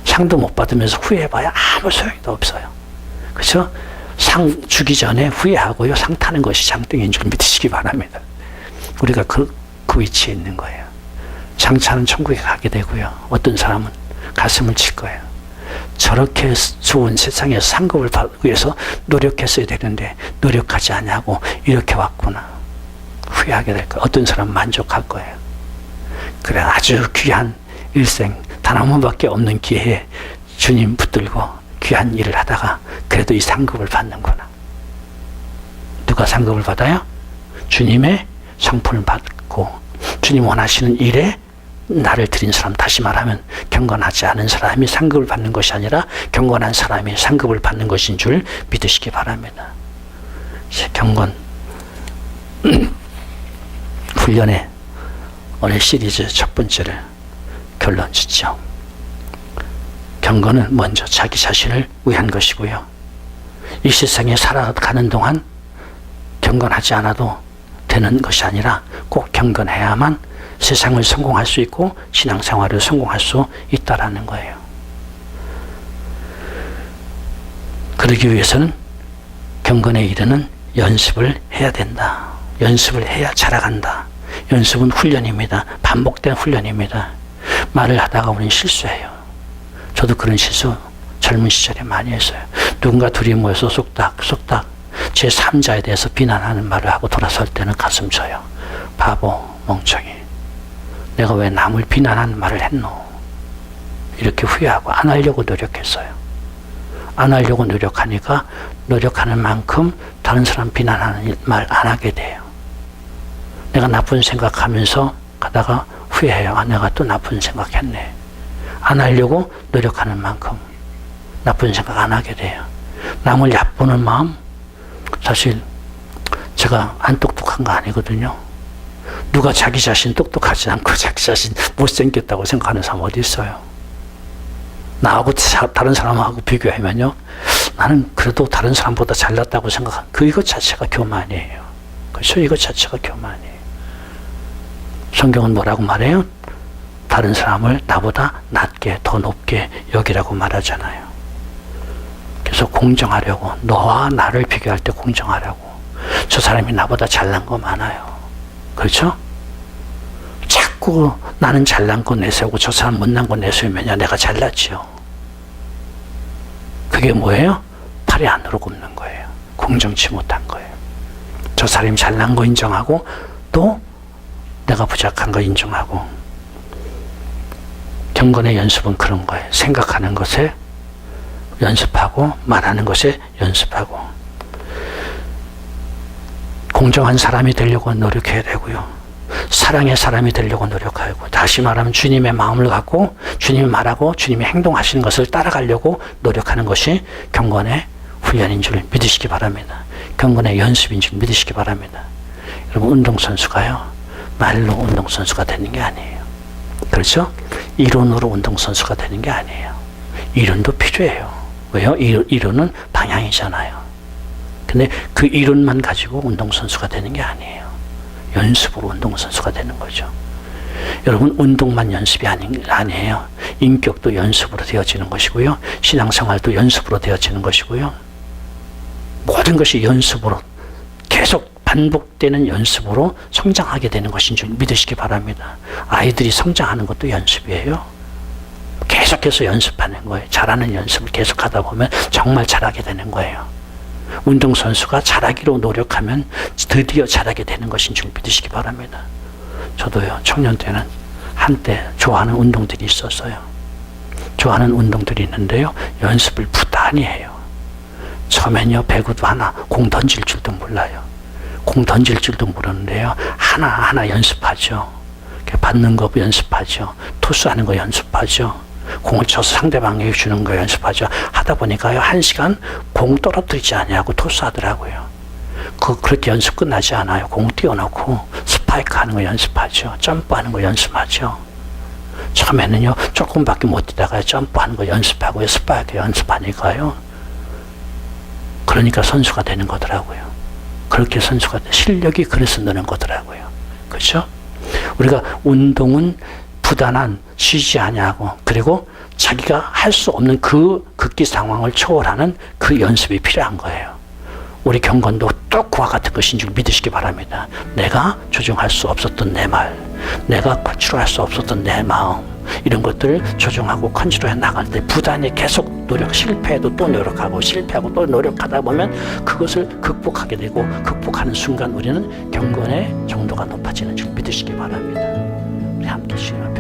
상도 못 받으면서 후회해봐야 아무 소용도 없어요. 그렇죠? 상 주기 전에 후회하고요, 상 타는 것이 장땡인 줄 믿으시기 바랍니다. 우리가 그 위치에 있는 거예요. 장차는 천국에 가게 되고요, 어떤 사람은 가슴을 칠 거예요. 저렇게 좋은 세상에서 상급을 받기 위해서 노력했어야 되는데 노력하지 않냐고 이렇게 왔구나, 후회하게 될 거예요. 어떤 사람은 만족할 거예요. 그래, 아주 귀한 일생, 단 한 번밖에 없는 기회에 주님 붙들고 귀한 일을 하다가 그래도 이 상급을 받는구나. 누가 상급을 받아요? 주님의 상품을 받고 주님 원하시는 일에 나를 드린 사람, 다시 말하면 경건하지 않은 사람이 상급을 받는 것이 아니라 경건한 사람이 상급을 받는 것인 줄 믿으시기 바랍니다. 경건 훈련의 오늘 시리즈 첫 번째를 결론 짓죠. 경건은 먼저 자기 자신을 위한 것이고요, 이 세상에 살아가는 동안 경건하지 않아도 되는 것이 아니라 꼭 경건해야만 세상을 성공할 수 있고 신앙생활을 성공할 수 있다라는 거예요. 그러기 위해서는 경건에 이르는 연습을 해야 된다. 연습을 해야 자라간다. 연습은 훈련입니다. 반복된 훈련입니다. 말을 하다가 우리는 실수해요. 저도 그런 실수 젊은 시절에 많이 했어요. 누군가 둘이 모여서 쏙닥 제 3자에 대해서 비난하는 말을 하고 돌아설 때는 가슴 쳐요. 바보, 멍청이, 내가 왜 남을 비난하는 말을 했노? 이렇게 후회하고 안 하려고 노력했어요. 안 하려고 노력하니까 노력하는 만큼 다른 사람 비난하는 말 안 하게 돼요. 내가 나쁜 생각하면서 가다가 후회해요. 아, 내가 또 나쁜 생각했네. 안 하려고 노력하는 만큼 나쁜 생각 안 하게 돼요. 남을 얕보는 마음, 사실 제가 안 똑똑한 거 아니거든요. 누가 자기 자신 똑똑하지 않고 자기 자신 못생겼다고 생각하는 사람 어디 있어요? 나하고 다른 사람하고 비교하면요, 나는 그래도 다른 사람보다 잘났다고 생각하는 이것 자체가 교만이에요. 그렇죠? 이것 자체가 교만이에요. 성경은 뭐라고 말해요? 다른 사람을 나보다 낮게, 더 높게 여기라고 말하잖아요. 그래서 공정하려고, 너와 나를 비교할 때 공정하려고, 저 사람이 나보다 잘난 거 많아요. 그렇죠? 자꾸 나는 잘난 거 내세우고 저 사람 못난 거 내세우면 내가 잘났지요. 그게 뭐예요? 팔이 안으로 굽는 거예요. 공정치 못한 거예요. 저 사람이 잘난 거 인정하고 또 내가 부족한 거 인정하고. 경건의 연습은 그런 거예요. 생각하는 것에 연습하고 말하는 것에 연습하고, 공정한 사람이 되려고 노력해야 되고요, 사랑의 사람이 되려고 노력하고, 다시 말하면 주님의 마음을 갖고 주님이 말하고 주님이 행동하시는 것을 따라가려고 노력하는 것이 경건의 훈련인 줄 믿으시기 바랍니다. 경건의 연습인 줄 믿으시기 바랍니다. 여러분, 운동선수가요, 말로 운동선수가 되는 게 아니에요. 그렇죠? 이론으로 운동선수가 되는 게 아니에요. 이론도 필요해요. 왜요? 이론은 방향이잖아요. 근데 그 이론만 가지고 운동선수가 되는 게 아니에요. 연습으로 운동선수가 되는 거죠. 여러분, 운동만 연습이 아니에요. 인격도 연습으로 되어지는 것이고요. 신앙생활도 연습으로 되어지는 것이고요. 모든 것이 연습으로, 계속 반복되는 연습으로 성장하게 되는 것인 줄 믿으시기 바랍니다. 아이들이 성장하는 것도 연습이에요. 계속해서 연습하는 거예요. 잘하는 연습을 계속하다 보면 정말 잘하게 되는 거예요. 운동선수가 잘하기로 노력하면 드디어 잘하게 되는 것인 줄 믿으시기 바랍니다. 저도요, 청년 때는 한때 좋아하는 운동들이 있었어요. 좋아하는 운동들이 있는데요, 연습을 부단히 해요. 처음엔요, 배구도 하나, 공 던질 줄도 몰라요. 공 던질 줄도 모르는데요, 하나하나 연습하죠. 받는 거 연습하죠. 토스하는 거 연습하죠. 공을 쳐서 상대방에게 주는 거 연습하죠. 하다 보니까요, 1시간 공 떨어뜨리지 않냐고 토스하더라고요. 그렇게 연습 끝나지 않아요. 공 띄워놓고 스파이크 하는 거 연습하죠. 점프하는 거 연습하죠. 처음에는요, 조금밖에 못 뛰다가 점프하는 거 연습하고요. 스파이크 연습하니까요. 그러니까 선수가 되는 거더라고요. 그렇게 선수가 실력이 그래서 느는 거더라고요. 그렇죠? 우리가 운동은 부단한, 쉬지 아니하고, 그리고 자기가 할 수 없는 그 극기 상황을 초월하는 그 연습이 필요한 거예요. 우리 경건도 또 그와 같은 것인 줄 믿으시기 바랍니다. 내가 조정할 수 없었던 내 말, 내가 컨트롤할 수 없었던 내 마음, 이런 것들을 조정하고 컨트롤해 나갈 때 부단히 계속 실패해도 또 노력하고, 실패하고 또 노력하다 보면 그것을 극복하게 되고, 극복하는 순간 우리는 경건의 정도가 높아지는 줄 믿으시기 바랍니다. 우리 함께 시원합니다.